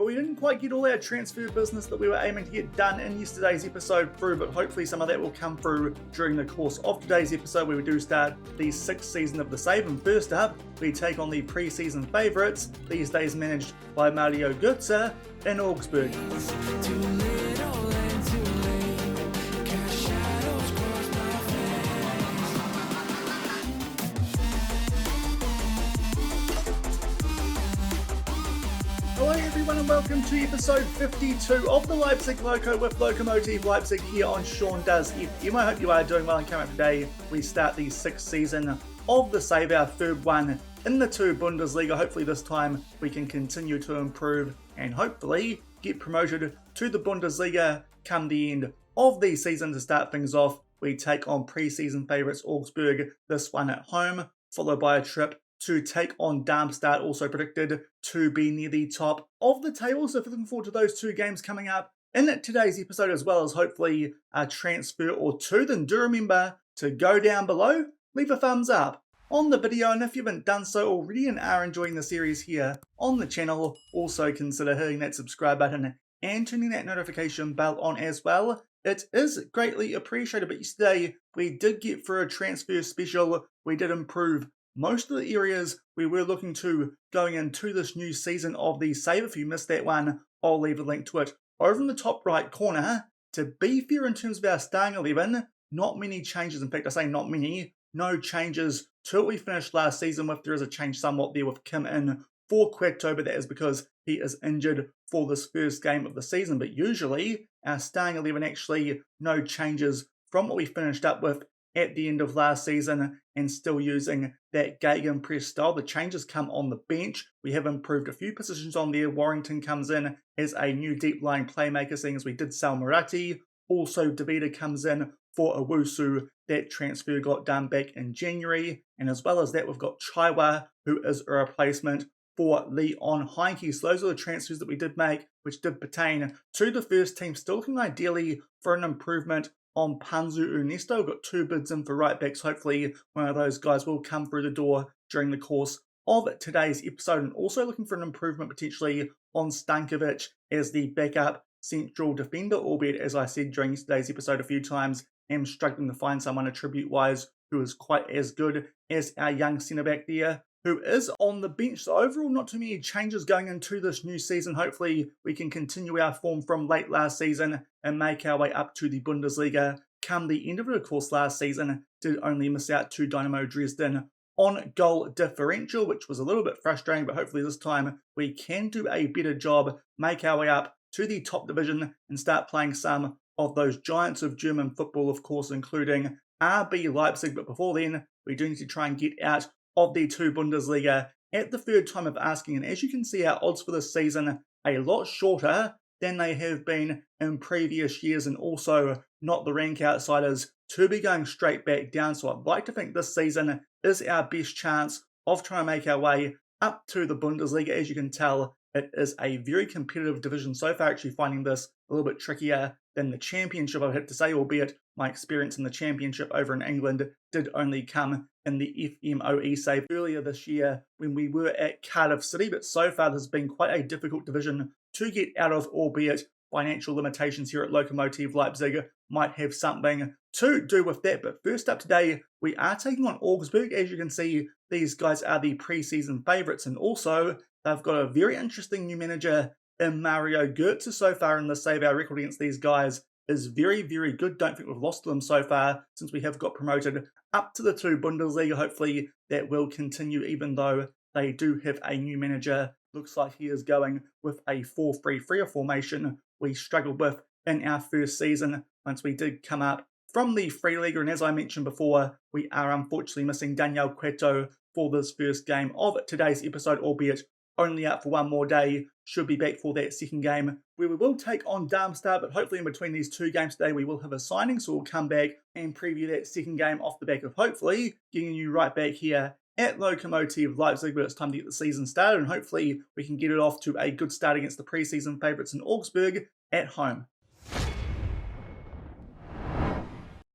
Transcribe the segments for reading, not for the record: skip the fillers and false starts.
But we didn't quite get all our transfer business that we were aiming to get done in yesterday's episode through, but hopefully some of that will come through during the course of today's episode, where we do start the 6th season of The Save. And first up, we take on the pre-season favourites, these days managed by Mario Götze in Augsburg. Hello everyone and welcome to episode 52 of the Leipzig Loko with Lokomotive Leipzig here on Sean Does FM. I hope you are doing well, and coming up today we start the 6th season of The Save, our third one in the 2 Bundesliga. Hopefully this time we can continue to improve and hopefully get promoted to the Bundesliga come the end of the season. To start things off, we take on pre-season favourites Augsburg, this one at home, followed by a trip to take on Darmstadt, also predicted to be near the top of the table. So looking forward to those 2 games coming up in today's episode, as well as hopefully a transfer or 2. Then do remember to go down below, leave a thumbs up on the video, and if you haven't done so already and are enjoying the series here on the channel, also consider hitting that subscribe button and turning that notification bell on as well. It is greatly appreciated. But yesterday we did get through a transfer special. We did improve most of the areas we were looking to going into this new season of The Save. If you missed that one, I'll leave a link to it over in the top right corner. To be fair, in terms of our starting 11, not many changes. In fact, I say not many, no changes to what we finished last season with. There is a change somewhat there with Kim in for Queto, but that is because he is injured for this first game of the season. But usually, our starting 11 actually no changes from what we finished up with at the end of last season, and still using that gegenpress style. The changes come on the bench. We have improved a few positions on there. Warrington comes in as a new deep-lying playmaker, seeing as we did sell Moratti. Also, Davida comes in for Owusu. That transfer got done back in January. And as well as that, we've got Chaiwa, who is a replacement for Leon Heinke. So those are the transfers that we did make, which did pertain to the first team. Still looking ideally for an improvement on Panzu Ernesto. We've got 2 bids in for right backs. Hopefully one of those guys will come through the door during the course of today's episode. And also looking for an improvement potentially on Stankovic as the backup central defender, albeit, as I said during today's episode a few times, am struggling to find someone attribute-wise who is quite as good as our young centre-back there, who is on the bench. So overall, not too many changes going into this new season. Hopefully we can continue our form from late last season and make our way up to the Bundesliga come the end of it. Of course, last season did only miss out to Dynamo Dresden on goal differential, which was a little bit frustrating, but hopefully this time we can do a better job, make our way up to the top division and start playing some of those giants of German football, of course, including RB Leipzig. But before then, we do need to try and get out of the 2 Bundesliga at the third time of asking. And as you can see, our odds for this season a lot shorter than they have been in previous years, and also not the rank outsiders to be going straight back down. So I'd like to think this season is our best chance of trying to make our way up to the Bundesliga. As you can tell, it is a very competitive division so far, actually finding this a little bit trickier than the Championship, I have to say, albeit my experience in the Championship over in England did only come in the FMOE Save earlier this year when we were at Cardiff City. But so far this has been quite a difficult division to get out of, albeit financial limitations here at Lokomotive Leipzig might have something to do with that. But first up today, we are taking on Augsburg. As you can see, these guys are the pre-season favourites, and also they've got a very interesting new manager in Mario Götze. So far in the Save, our record against these guys is very, very good. Don't think we've lost to them so far since we have got promoted up to the 2 Bundesliga. Hopefully that will continue, even though they do have a new manager. Looks like he is going with a 4-3-3 formation we struggled with in our first season once we did come up from the Free League. And as I mentioned before, we are unfortunately missing Daniel Queto for this first game of today's episode, albeit only out for one more day. Should be back for that second game where we will take on Darmstadt, but hopefully in between these 2 games today we will have a signing, so we'll come back and preview that second game off the back of hopefully getting you right back here at Lokomotive Leipzig. But it's time to get the season started, and hopefully we can get it off to a good start against the pre-season favourites in Augsburg at home.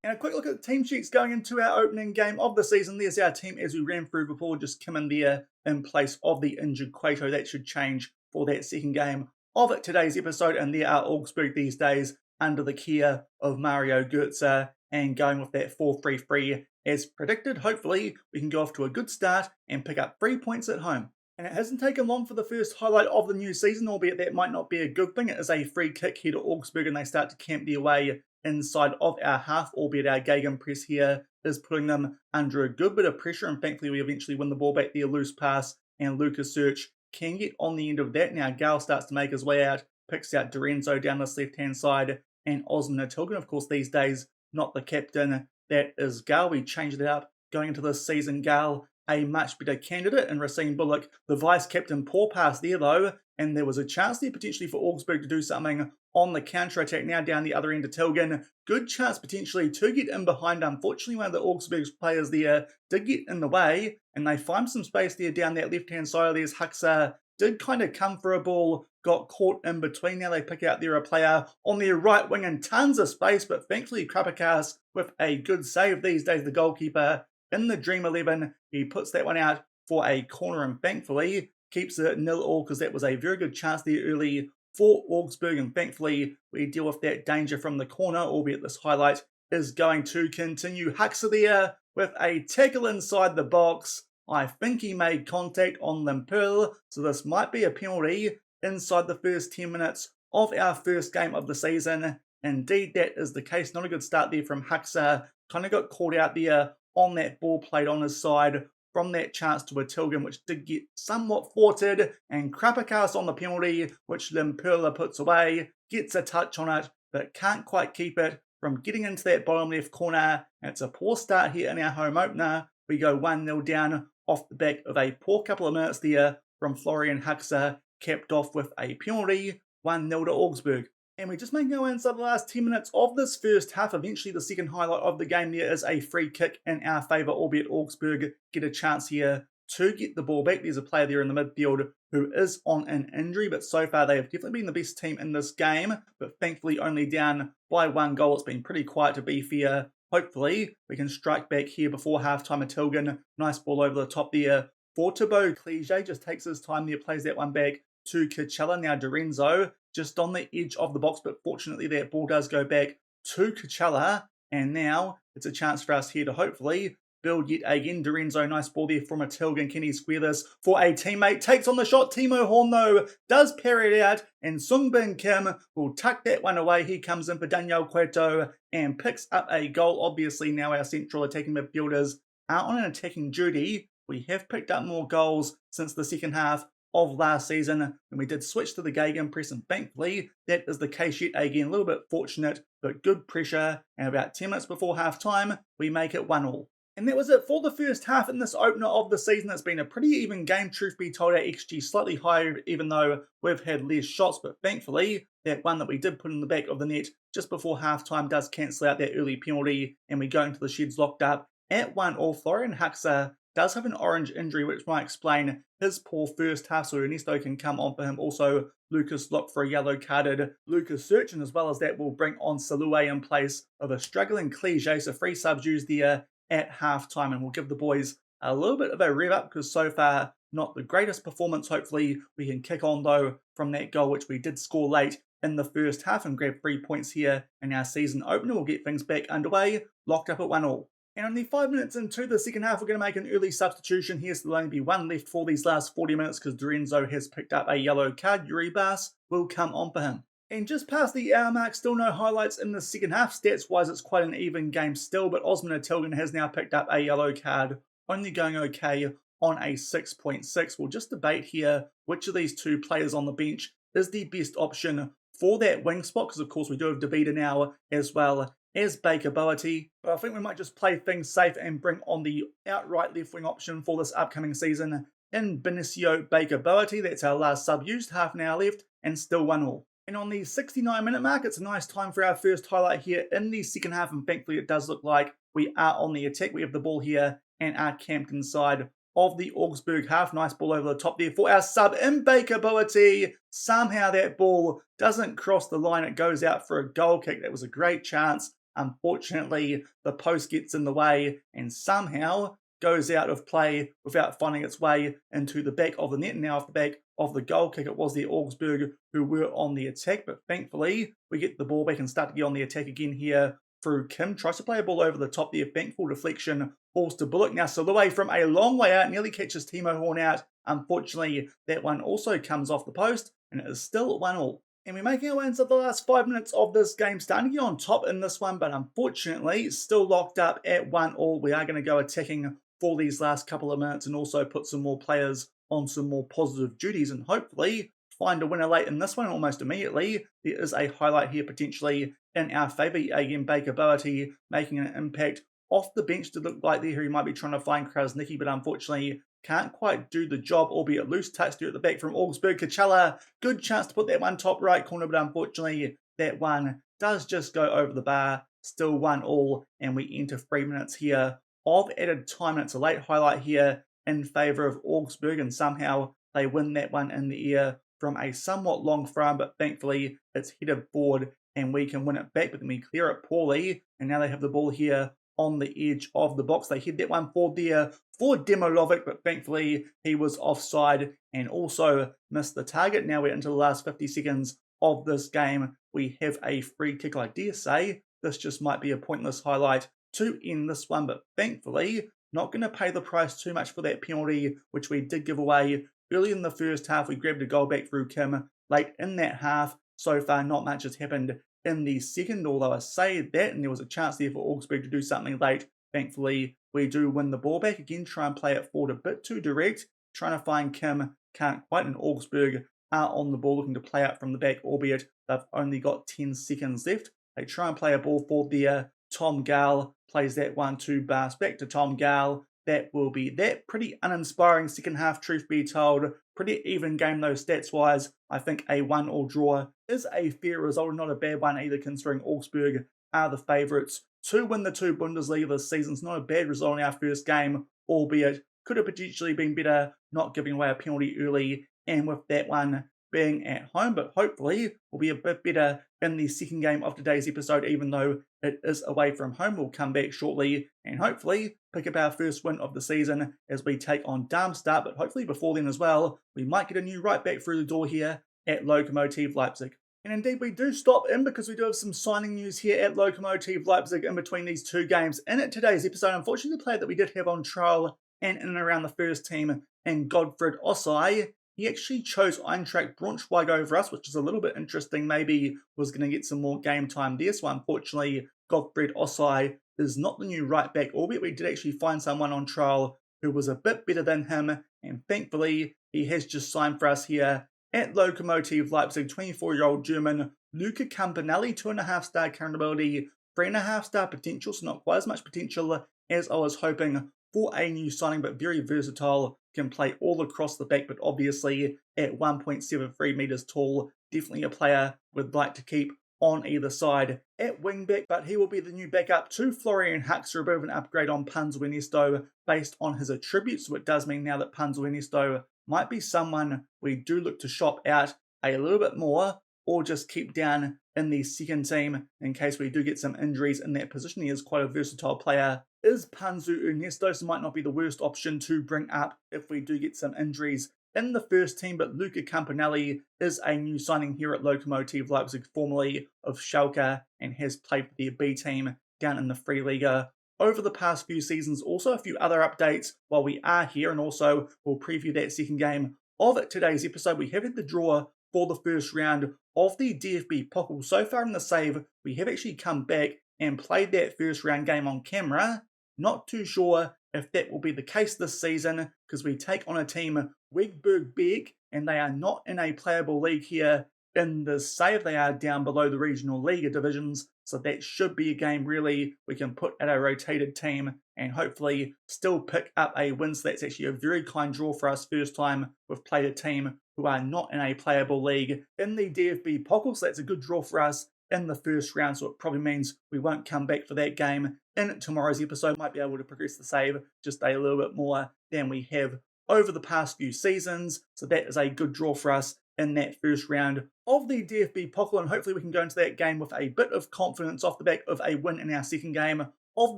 And a quick look at the team sheets going into our opening game of the season. There's our team as we ran through before, just come in there in place of the injured Quato. That should change for that second game of today's episode, and there are Augsburg these days under the care of Mario Götze and going with that 4-3-3 as predicted. Hopefully we can go off to a good start and pick up 3 points at home. And it hasn't taken long for the first highlight of the new season, albeit that might not be a good thing. It is a free kick here to Augsburg and they start to camp their way inside of our half, albeit our gegenpress here is putting them under a good bit of pressure, and thankfully we eventually win the ball back there, loose pass, and Lucas Search can get on the end of that. Now Gal starts to make his way out, picks out Dorenzo down this left-hand side, and Osman Tilgan, of course these days, not the captain, that is Gal. We changed it up going into this season. Gal, a much better candidate, and Racine Bullock, the vice-captain. Poor pass there though, and there was a chance there potentially for Augsburg to do something on the counter-attack. Now down the other end to Tilgan. Good chance potentially to get in behind. Unfortunately, one of the Augsburg's players there did get in the way, and they find some space there down that left-hand side. There's Huxa, did kind of come for a ball, got caught in between. Now they pick out there a player on their right wing and tons of space, but thankfully Krapakas with a good save these days, the goalkeeper in the Dream 11. He puts that one out for a corner and thankfully keeps it 0-0 because that was a very good chance there early for Augsburg, and thankfully we deal with that danger from the corner, albeit this highlight is going to continue. Huxa there with a tackle inside the box. I think he made contact on Lemperl, so this might be a penalty inside the first 10 minutes of our first game of the season. Indeed, that is the case. Not a good start there from Huxa. Kind of got caught out there on that ball played on his side from that chance to a Tilgan, which did get somewhat thwarted, and Krapakas on the penalty, which Lemperla puts away, gets a touch on it, but can't quite keep it from getting into that bottom left corner. And it's a poor start here in our home opener. We go 1-0 down off the back of a poor couple of minutes there from Florian Huxa, capped off with a penalty, 1-0 to Augsburg. And we're just making our way inside the last 10 minutes of this first half. Eventually, the second highlight of the game there is a free kick in our favour, albeit Augsburg get a chance here to get the ball back. There's a player there in the midfield who is on an injury, but so far they have definitely been the best team in this game, but thankfully only down by 1 goal. It's been pretty quiet, to be fair. Hopefully, we can strike back here before half-time. A Tilgan, nice ball over the top there for Thibaut Clige, just takes his time there, plays that one back to Kachella. Now Dorenzo just on the edge of the box, but fortunately that ball does go back to Kachella, and now it's a chance for us here to hopefully build yet again. Dorenzo, nice ball there from a Tilgan. Can he square this for a teammate? Takes on the shot. Timo Horn though does parry it out, and Sungbin Kim will tuck that one away. He comes in for Daniel Cueto and picks up a goal. Obviously now our central attacking midfielders are on an attacking duty. We have picked up more goals since the second half of last season, and we did switch to the gegenpress, and thankfully that is the case yet again. A little bit fortunate, but good pressure, and about 10 minutes before half time we make it 1-1. And that was it for the first half in this opener of the season. It's been a pretty even game, truth be told. Our XG slightly higher even though we've had less shots, but thankfully that one that we did put in the back of the net just before half time does cancel out that early penalty, and we go into the sheds locked up at 1-1. Florian Huxa does have an orange injury, which might explain his poor first half, so Ernesto can come on for him. Also, Lucas looked for a yellow-carded Lucas Search, and as well as that, will bring on Salue in place of a struggling Clige. So 3 subs used there at half-time, and we'll give the boys a little bit of a rev up because so far, not the greatest performance. Hopefully, we can kick on, though, from that goal, which we did score late in the first half and grab 3 points here in our season opener. We'll get things back underway, locked up at 1-1. And only 5 minutes into the second half, we're going to make an early substitution here, so there'll only be one left for these last 40 minutes because Dorenzo has picked up a yellow card. Yuri Bas will come on for him. And just past the hour mark, still no highlights in the second half. Stats-wise, it's quite an even game still, but Osman Tilgan has now picked up a yellow card, only going okay on a 6.6. We'll just debate here which of these two players on the bench is the best option for that wing spot, because of course we do have DeVita now as well as Baker Boaty. But I think we might just play things safe and bring on the outright left wing option for this upcoming season in Benicio Baker Boaty. That's our last sub used, half an hour left, and still 1-1. And on the 69-minute mark, it's a nice time for our first highlight here in the second half, and thankfully it does look like we are on the attack. We have the ball here and are camped inside of the Augsburg half. Nice ball over the top there for our sub in Baker Boaty. Somehow that ball doesn't cross the line. It goes out for a goal kick. That was a great chance. Unfortunately, the post gets in the way, and somehow goes out of play without finding its way into the back of the net. And now off the back of the goal kick, it was the Augsburg who were on the attack, but thankfully we get the ball back and start to get on the attack again here through Kim. Tries to play a ball over the top there, thankful deflection, falls to Bullock. Now Solue from a long way out, nearly catches Timo Horn out. Unfortunately, that one also comes off the post, and it is still 1-1. And we're making our way into the last 5 minutes of this game, starting to get on top in this one, but unfortunately still locked up at 1-1. We are going to go attacking for these last couple of minutes and also put some more players on some more positive duties and hopefully find a winner late in this one almost immediately. There is a highlight here potentially in our favour. Again, Baker Boaty making an impact off the bench to look like there he might be trying to find Krasnicki, but unfortunately can't quite do the job, albeit loose touch there at the back from Augsburg. Kachala, good chance to put that one top right corner, but unfortunately that one does just go over the bar. Still 1-1, and we enter 3 minutes here of added time, and it's a late highlight here in favour of Augsburg, and somehow they win that one in the air from a somewhat long throw, but thankfully it's headed forward and we can win it back, but then we clear it poorly, and now they have the ball here on the edge of the box. They head that one forward there for Demolovic, but thankfully he was offside and also missed the target. Now we're into the last 50 seconds of this game. We have a free kick. I dare say this just might be a pointless highlight to end this one, but thankfully not going to pay the price too much for that penalty, which we did give away early in the first half. We grabbed a goal back through Kim late in that half. So far, not much has happened in the second, although I say that, and there was a chance there for Augsburg to do something late. Thankfully, we do win the ball back. Again, try and play it forward a bit too direct. Trying to find Kim, can't quite, and Augsburg are on the ball looking to play out from the back, albeit they've only got 10 seconds left. They try and play a ball forward there. Tom Gall plays that one to Bars, back to Tom Gall. That will be that. Pretty uninspiring second half, truth be told. Pretty even game though, stats-wise. I think a 1-1 draw is a fair result, and not a bad one either, considering Augsburg are the favourites to win the 2 Bundesliga this season. It's not a bad result in our first game, albeit could have potentially been better, not giving away a penalty early, and with that one being at home, but hopefully we'll be a bit better in the second game of today's episode, even though it is away from home. We'll come back shortly and hopefully pick up our first win of the season as we take on Darmstadt, but hopefully before then as well, we might get a new right back through the door here at Lokomotive Leipzig. And indeed we do stop in because we do have some signing news here at Lokomotive Leipzig in between these 2 games. In today's episode, unfortunately the player that we did have on trial and in and around the first team, and Godfred Ossai, he actually chose Eintracht Braunschweig over us, which is a little bit interesting. Maybe was going to get some more game time there. So unfortunately, Godfred Ossai is not the new right back, albeit we did actually find someone on trial who was a bit better than him. And thankfully, he has just signed for us here at Lokomotive Leipzig. 24-year-old German Luca Campanelli, 2.5-star current ability, 3.5-star potential. So not quite as much potential as I was hoping for a new signing, but very versatile. Can play all across the back, but obviously at 1.73 metres tall, definitely a player we'd like to keep on either side at wingback, but he will be the new backup to Florian Huxter, a bit of an upgrade on Panzer Ernesto based on his attributes. So it does mean now that Panzer Ernesto might be someone we do look to shop out a little bit more, or just keep down in the second team in case we do get some injuries in that position. He is quite a versatile player. Is Panzer Ernesto, so might not be the worst option to bring up if we do get some injuries in the first team, but Luca Campanelli is a new signing here at Lokomotive Leipzig, formerly of Schalke, and has played for their B team down in the Free Liga over the past few seasons. Also a few other updates while we are here, and also we'll preview that second game of today's episode. We have had the draw for the first round of the DFB Pokal. So far in the save, we have actually come back and played that first round game on camera. Not too sure if that will be the case this season, because we take on a team, Wegberg Beek, and they are not in a playable league here in the save. They are down below the regional Liga divisions, so that should be a game really we can put at a rotated team and hopefully still pick up a win. So that's actually a very kind draw for us. First time we've played a team who are not in a playable league in the DFB Pokal, so that's a good draw for us in the first round, so it probably means we won't come back for that game in tomorrow's episode. Might be able to progress the save just a little bit more than we have over the past few seasons, so that is a good draw for us in that first round of the DFB Pokal, and hopefully we can go into that game with a bit of confidence off the back of a win in our second game of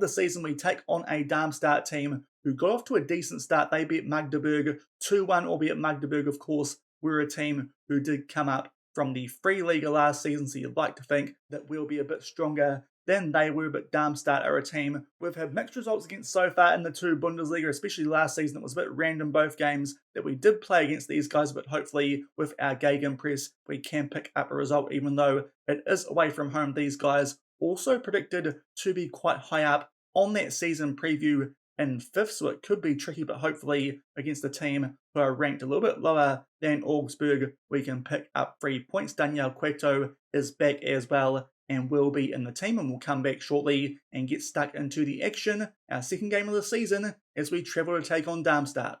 the season, we take on a Darmstadt team who got off to a decent start. They beat Magdeburg 2-1, albeit Magdeburg, of course, were a team who did come up from the Free Liga last season, so you'd like to think that we'll be a bit stronger than they were, but Darmstadt are a team we've had mixed results against so far in the two Bundesliga, especially last season. It was a bit random both games that we did play against these guys, but hopefully with our Gegenpress we can pick up a result, even though it is away from home. These guys also predicted to be quite high up on that season preview in 5th, so it could be tricky, but hopefully against a team who are ranked a little bit lower than Augsburg, we can pick up 3 points. Daniel Cueto is back as well and will be in the team, and we'll come back shortly and get stuck into the action, our second game of the season, as we travel to take on Darmstadt.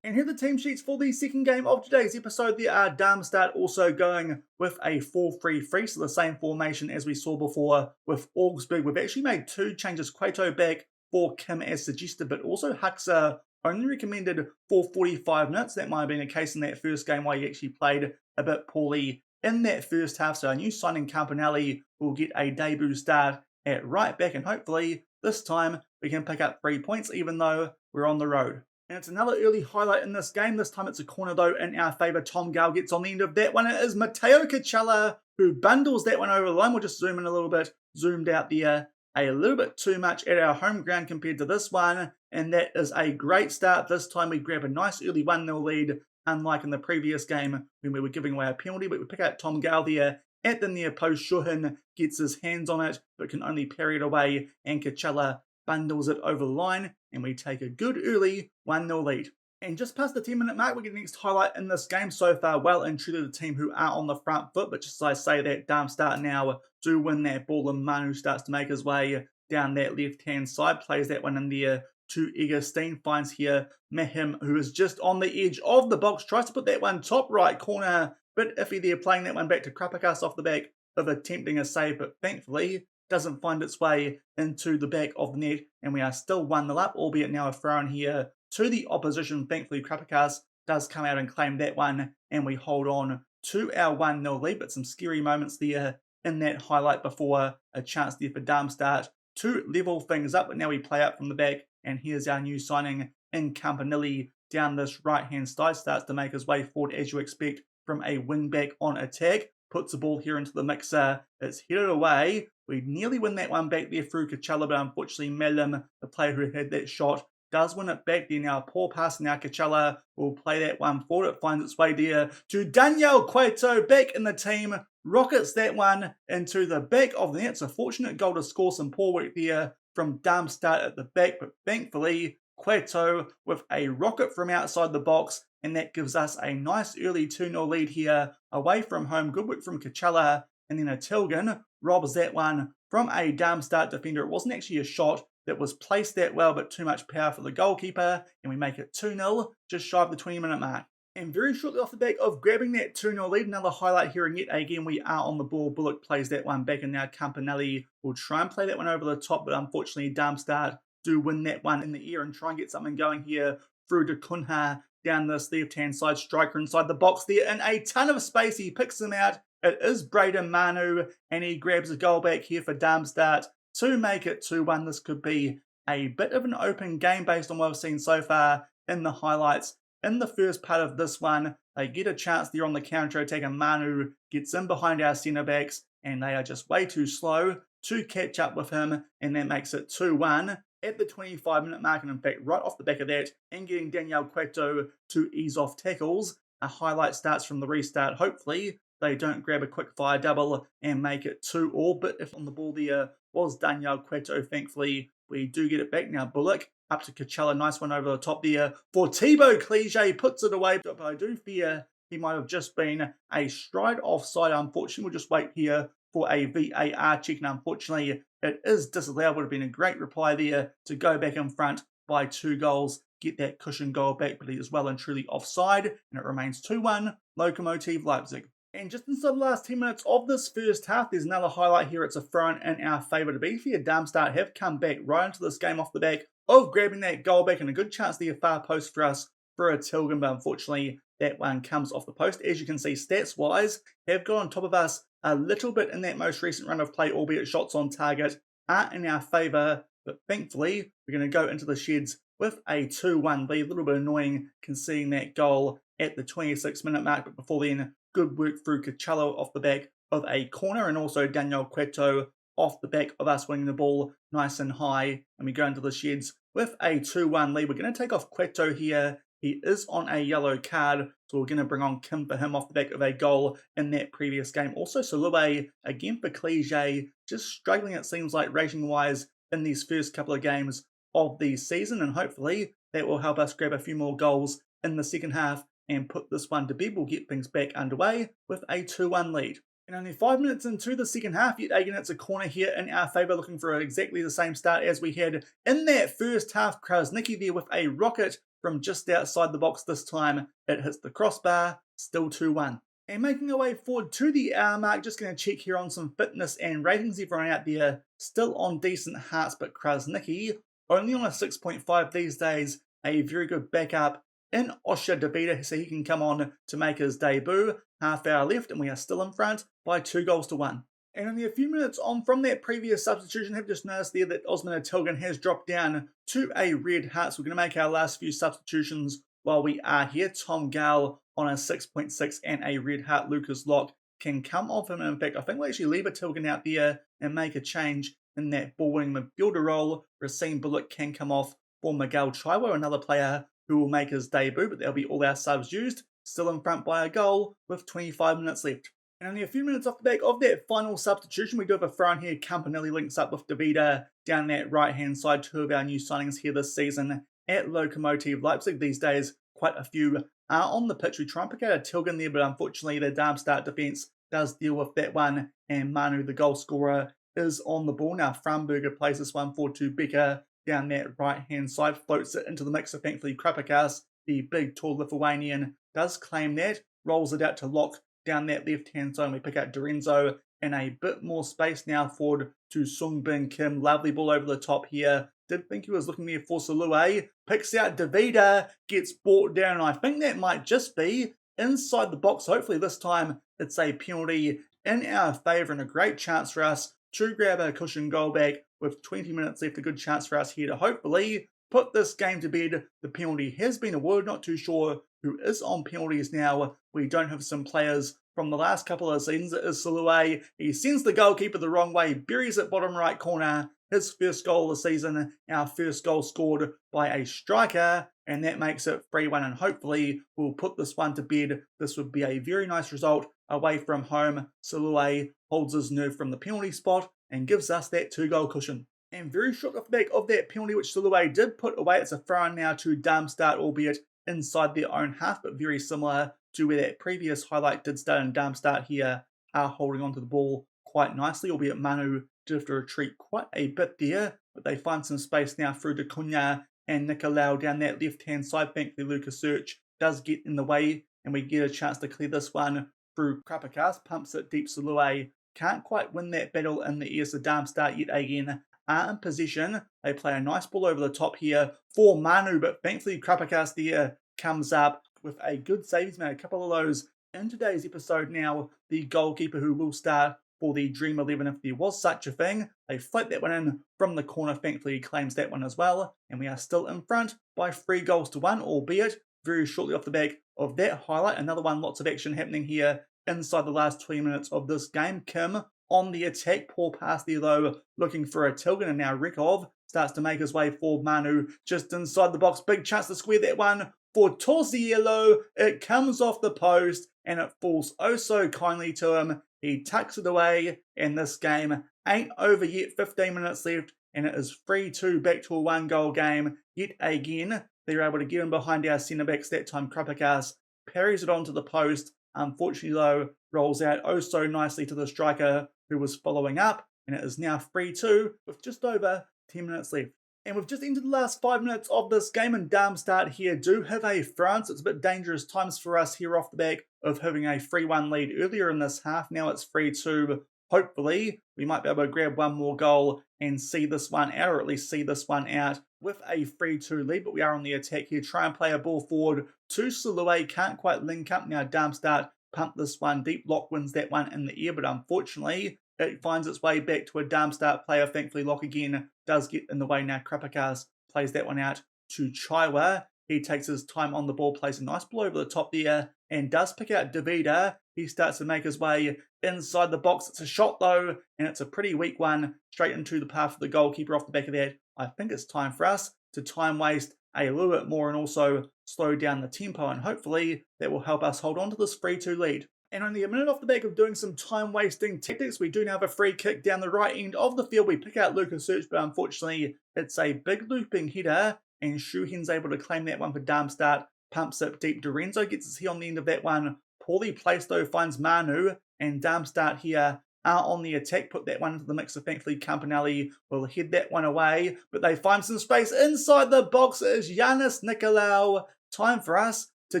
And here are the team sheets for the second game of today's episode. There are Darmstadt also going with a 4-3-3, so the same formation as we saw before with Augsburg. We've actually made 2 changes. Cueto back for Kim as suggested, but also Huxa only recommended for 45 minutes. That might have been a case in that first game where he actually played a bit poorly in that first half. So our new signing Campanelli will get a debut start at right back, and hopefully this time we can pick up 3 points even though we're on the road. And it's another early highlight in this game. This time it's a corner though in our favour. Tom Gall gets on the end of that one. It is Matteo Kacella who bundles that one over the line. We'll just zoom in a little bit. Zoomed out there a little bit too much at our home ground compared to this one. And that is a great start. This time we grab a nice early 1-0 lead, unlike in the previous game when we were giving away a penalty. But we pick out Tom Gall there at the near post. Shuhin gets his hands on it but can only parry it away, and Kacella bundles it over the line, and we take a good early 1-0 lead. And just past the 10-minute mark, we get the next highlight in this game. So far, well and truly the team who are on the front foot, but just as I say that, Darmstadt now do win that ball, and Manu starts to make his way down that left-hand side, plays that one in there to Egerstein, finds here Mehim, who is just on the edge of the box, tries to put that one top right corner, bit iffy there, playing that one back to Krapakas off the back of attempting a save, but thankfully doesn't find its way into the back of the net, and we are still 1-0 up, albeit now a throw in here to the opposition. Thankfully, Krapakas does come out and claim that one, and we hold on to our 1-0 lead, but some scary moments there in that highlight before a chance there for Darmstadt to level things up, but now we play out from the back, and here's our new signing in Campanelli down this right-hand side, starts to make his way forward as you expect from a wing-back on attack, puts the ball here into the mixer, it's headed away. We nearly win that one back there through Kacella, but unfortunately Melim, the player who had that shot, does win it back there. Now poor pass, now Kacella will play that one forward. It finds its way there to Daniel Cueto, back in the team, rockets that one into the back of the net. It's a fortunate goal to score, some poor work there from Darmstadt at the back, but thankfully Cueto with a rocket from outside the box, and that gives us a nice early 2-0 lead here away from home. Good work from Kacella, and then a Tilgen robs that one from a Darmstadt defender. It wasn't actually a shot that was placed that well, but too much power for the goalkeeper, and we make it 2-0, just shy of the 20-minute mark. And very shortly off the back of grabbing that 2-0 lead, another highlight here, and yet again we are on the ball. Bullock plays that one back, and now Campanelli will try and play that one over the top, but unfortunately Darmstadt do win that one in the air and try and get something going here through to Kunha down this left-hand side, striker inside the box there in a ton of space. He picks him out. It is Braden Manu, and he grabs a goal back here for Darmstadt to make it 2-1. This could be a bit of an open game based on what we've seen so far in the highlights. In the first part of this one, they get a chance there on the counter-attack, and Manu gets in behind our centre-backs, and they are just way too slow to catch up with him, and that makes it 2-1 at the 25-minute mark. And in fact, right off the back of that, and getting Daniel Cueto to ease off tackles, a highlight starts from the restart. Hopefully they don't grab a quick fire double and make it 2-2, but if on the ball there was Daniel Cueto, thankfully we do get it back. Now Bullock up to Kacella, nice one over the top there for Thibaut Clige, puts it away, but I do fear he might have just been a stride offside. Unfortunately, we'll just wait here for a VAR check, and unfortunately it is disallowed. Would have been a great reply there to go back in front by 2 goals, get that cushion goal back, but he is well and truly offside, and it remains 2-1 Lokomotive Leipzig. And just inside the last 10 minutes of this first half, there's another highlight here. It's a throw in our favour to be fair. Darmstadt have come back right into this game off the back of grabbing that goal back, and a good chance there far post for us for a Tilgen, but unfortunately that one comes off the post. As you can see, stats-wise, have got on top of us a little bit in that most recent run of play, albeit shots on target aren't in our favour, but thankfully we're going to go into the sheds with a 2-1 lead. A little bit annoying conceding that goal at the 26-minute mark, but before then, good work through Cacciello off the back of a corner, and also Daniel Cueto off the back of us winning the ball nice and high, and we go into the sheds with a 2-1 lead. We're going to take off Cueto here. He is on a yellow card, so we're going to bring on Kim for him off the back of a goal in that previous game. Also, Salue again for Cliche, just struggling it seems like rating-wise in these first couple of games of the season, and hopefully that will help us grab a few more goals in the second half and put this one to bed. We'll get things back underway with a 2-1 lead. And only 5 minutes into the second half, yet again it's a corner here in our favour, looking for exactly the same start as we had in that first half. Krasnicki there with a rocket from just outside the box this time. It hits the crossbar, still 2-1. And making our way forward to the hour mark, just going to check here on some fitness and ratings. Everyone out there still on decent hearts, but Krasnicki only on a 6.5 these days. A very good backup in Osher Davida, so he can come on to make his debut. Half hour left, and we are still in front by 2-1. And only a few minutes on from that previous substitution, have just noticed there that Osman Tilgan has dropped down to a red heart. So we're going to make our last few substitutions while we are here. Tom Gale on a 6.6 and a red heart. Lucas Locke can come off him. In fact, I think we'll actually leave a Tilgan out there and make a change in that ball-winning midfielder role. Racine Bullock can come off for Miguel Chaiwo, another player who will make his debut, but that'll be all our subs used. Still in front by a goal with 25 minutes left. And only a few minutes off the back of that final substitution, we do have a throw in here. Campanelli links up with Davida down that right-hand side. Two of our new signings here this season at Lokomotive Leipzig. These days, quite a few are on the pitch. We try and pick out a Tilgan there, but unfortunately the Darmstadt defence does deal with that one. And Manu, the goal scorer, is on the ball. Now Framberger plays this one for Becker down that right-hand side. Floats it into the mixer. Thankfully, Krapikas, the big, tall Lithuanian, does claim that. Rolls it out to Locke down that left-hand side, and we pick out Dorenzo in a bit more space now forward to Sung Bin Kim. Lovely ball over the top here. Did think he was looking there for Salue. Picks out Davida, gets brought down, and I think that might just be inside the box. Hopefully this time it's a penalty in our favour, and a great chance for us to grab a cushion goal back with 20 minutes left. A good chance for us here to hopefully put this game to bed. The penalty has been awarded. Not too sure who is on penalties now. We don't have some players from the last couple of seasons. It is Salue. He sends the goalkeeper the wrong way, buries it bottom right corner. His first goal of the season, our first goal scored by a striker, and that makes it 3-1, and hopefully we'll put this one to bed. This would be a very nice result away from home. Salue holds his nerve from the penalty spot and gives us that 2-goal cushion. And very short off the back of that penalty, which Salue did put away, it's a throw-in now to Darmstadt, albeit inside their own half, but very similar to where that previous highlight did start. In Darmstadt here are holding onto the ball quite nicely, albeit Manu did have to retreat quite a bit there, but they find some space now through to Cunha and Nicolau down that left-hand side. Thankfully, Lucas Search does get in the way, and we get a chance to clear this one through Krapikas. Pumps it deep. Salue can't quite win that battle in the air, so Darmstadt yet again are in possession. They play a nice ball over the top here for Manu, but thankfully Krapikas there comes up with a good save. He's made a couple of those in today's episode now. The goalkeeper who will start for the Dream 11 if there was such a thing. They float that one in from the corner. Thankfully he claims that one as well, and we are still in front by 3-1, albeit very shortly off the back of that highlight. Another one, lots of action happening here inside the last 20 minutes of this game. Kim on the attack, poor pass there though, looking for a Tilgan, and now Rekov starts to make his way forward. Manu just inside the box, big chance to square that one for Torsiello. It comes off the post and it falls oh so kindly to him. He tucks it away, and this game ain't over yet. 15 minutes left, and it is 3-2, back to a 1-goal game. Yet again, they're able to get in behind our centre-backs. That time Krapikas parries it onto the post. Unfortunately though, rolls out oh so nicely to the striker who was following up, and it is now 3-2 with just over 10 minutes left. And we've just entered the last 5 minutes of this game, and Darmstadt here do have a France. It's a bit dangerous times for us here off the back of having a 3-1 lead earlier in this half. Now it's 3-2. Hopefully, we might be able to grab one more goal and see this one out, or at least see this one out with a 3-2 lead. But we are on the attack here. Try and play a ball forward to Salue. Can't quite link up now. Darmstadt pump this one deep. Lok wins that one in the air, but unfortunately it finds its way back to a Darmstadt player. Thankfully Lok again does get in the way now. Krapakas plays that one out to Chaiwa. He takes his time on the ball, plays a nice ball over the top there, and does pick out Davida. He starts to make his way inside the box. It's a shot though, and it's a pretty weak one, straight into the path of the goalkeeper off the back of that. I think it's time for us to time waste a little bit more and also slow down the tempo, and hopefully that will help us hold on to this 3-2 lead. And only a minute off the back of doing some time-wasting tactics, we do now have a free kick down the right end of the field. We pick out Lucas Search, but unfortunately it's a big looping header, and Schuhen's able to claim that one for Darmstadt. Pumps it deep. Dorenzo gets his heel on the end of that one. Poorly placed though, finds Manu, and Darmstadt here are on the attack. Put that one into the mixer. Thankfully Campanelli will head that one away, but they find some space inside the box. It is Giannis Nicolau. Time for us to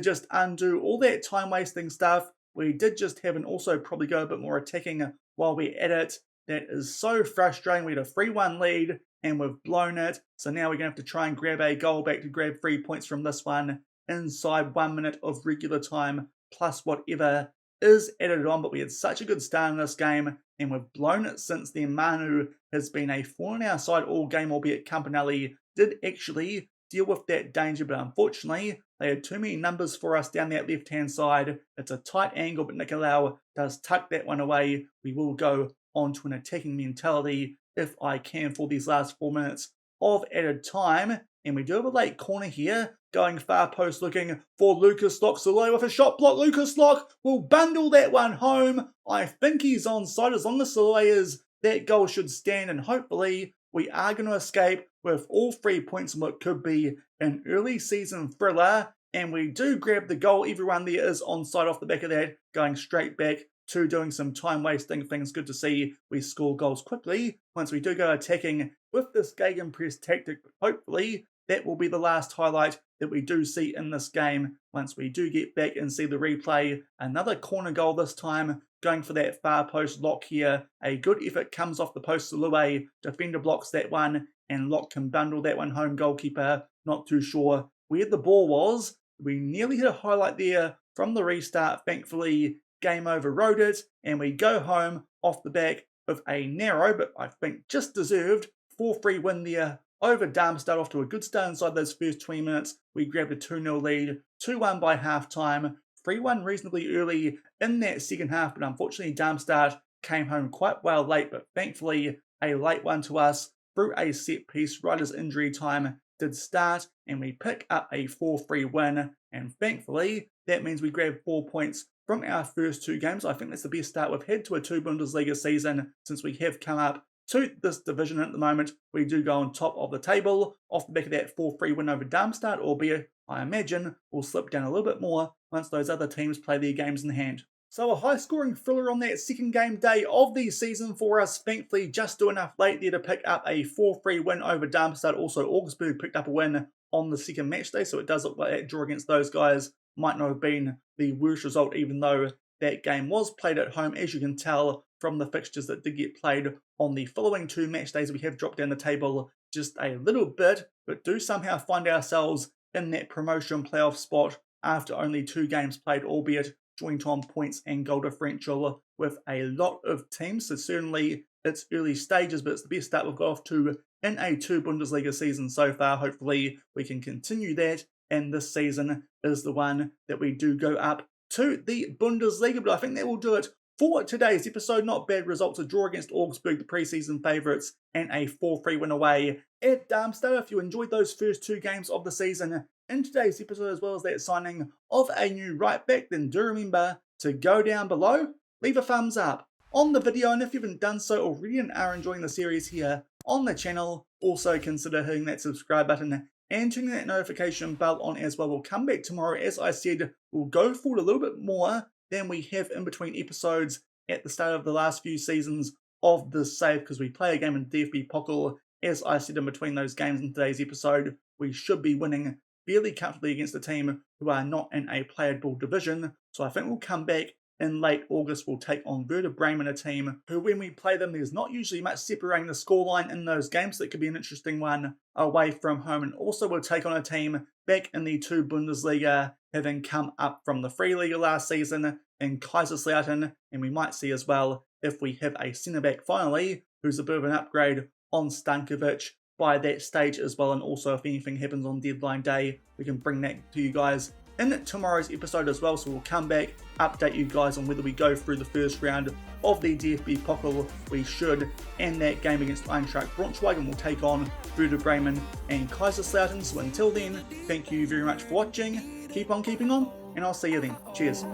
just undo all that time-wasting stuff. We did just have and also probably go a bit more attacking while we're at it. That is so frustrating. We had a 3-1 lead and we've blown it. So now we're going to have to try and grab a goal back to grab 3 points from this one inside 1 minute of regular time plus whatever is added on. But we had such a good start in this game and we've blown it since then. Manu has been a thorn in our side all game, albeit Campanelli did actually deal with that danger, but unfortunately they had too many numbers for us down that left hand side. It's a tight angle, but Nicolau does tuck that one away. We will go on to an attacking mentality if I can for these last 4 minutes of added time. And we do have a late corner here, going far post looking for Lucas Lok. Saloy with a shot block. Lucas Lok will bundle that one home. I think he's onside. As long as Saloy is, that goal should stand, and hopefully we are going to escape with all 3 points in what could be an early season thriller. And we do grab the goal. Everyone there is onside off the back of that, going straight back to doing some time-wasting things. Good to see we score goals quickly once we do go attacking with this gegenpress tactic. Hopefully that will be the last highlight that we do see in this game once we do get back and see the replay. Another corner goal this time, going for that far post. Lok here. A good effort comes off the post. Salue, defender blocks that one, and Lok can bundle that one home. Goalkeeper not too sure where the ball was. We nearly hit a highlight there from the restart. Thankfully, game overrode it, and we go home off the back of a narrow, but I think just deserved 4-3 win there over Darmstadt. Off to a good start inside those first 20 minutes. We grabbed a 2-0 lead, 2-1 by half-time, 3-1 reasonably early in that second half, but unfortunately Darmstadt came home quite well late, but thankfully a late one to us through a set piece right as injury time did start, and we pick up a 4-3 win, and thankfully that means we grab 4 points from our first 2 games. I think that's the best start we've had to a 2 Bundesliga season since we have come up to this division. At the moment we do go on top of the table off the back of that 4-3 win over Darmstadt, albeit I imagine we'll slip down a little bit more once those other teams play their games in hand. So a high-scoring thriller on that second game day of the season for us. Thankfully, just do enough late there to pick up a 4-3 win over Darmstadt. Also, Augsburg picked up a win on the second match day, so it does look like that draw against those guys might not have been the worst result, even though that game was played at home, as you can tell from the fixtures that did get played on the following 2 match days. We have dropped down the table just a little bit, but do somehow find ourselves in that promotion playoff spot after only 2 games played, albeit joint on points and goal differential with a lot of teams. So certainly it's early stages, but it's the best start we've got off to in a 2 Bundesliga season so far. Hopefully we can continue that, and this season is the one that we do go up to the Bundesliga. But I think that will do it for today's episode. Not bad results. A draw against Augsburg, the preseason favourites, and a 4-3 win away at Darmstadt. If you enjoyed those first 2 games of the season in today's episode, as well as that signing of a new right back, then do remember to go down below, leave a thumbs up on the video, and if you haven't done so already and are enjoying the series here on the channel, also consider hitting that subscribe button and turning that notification bell on as well. We'll come back tomorrow. As I said, we'll go forward a little bit more than we have in between episodes at the start of the last few seasons of this save, because we play a game in DFB Pokal. As I said in between those games in today's episode, we should be winning fairly comfortably against a team who are not in a playable division. So I think we'll come back in late August. We'll take on Werder Bremen, a team who, when we play them, there's not usually much separating the scoreline in those games. So it could be an interesting one away from home. And also we'll take on a team back in the 2 Bundesliga having come up from the Free League last season in Kaiserslautern, and we might see as well if we have a centre-back finally who's a bit of an upgrade on Stankovic by that stage as well. And also if anything happens on deadline day, we can bring that to you guys in tomorrow's episode as well. So we'll come back, update you guys on whether we go through the first round of the DFB Pokal, we should, and that game against Eintracht Braunschweig, and we'll take on Werder Bremen and Kaiserslautern. So until then, thank you very much for watching, keep on keeping on, and I'll see you then. Cheers.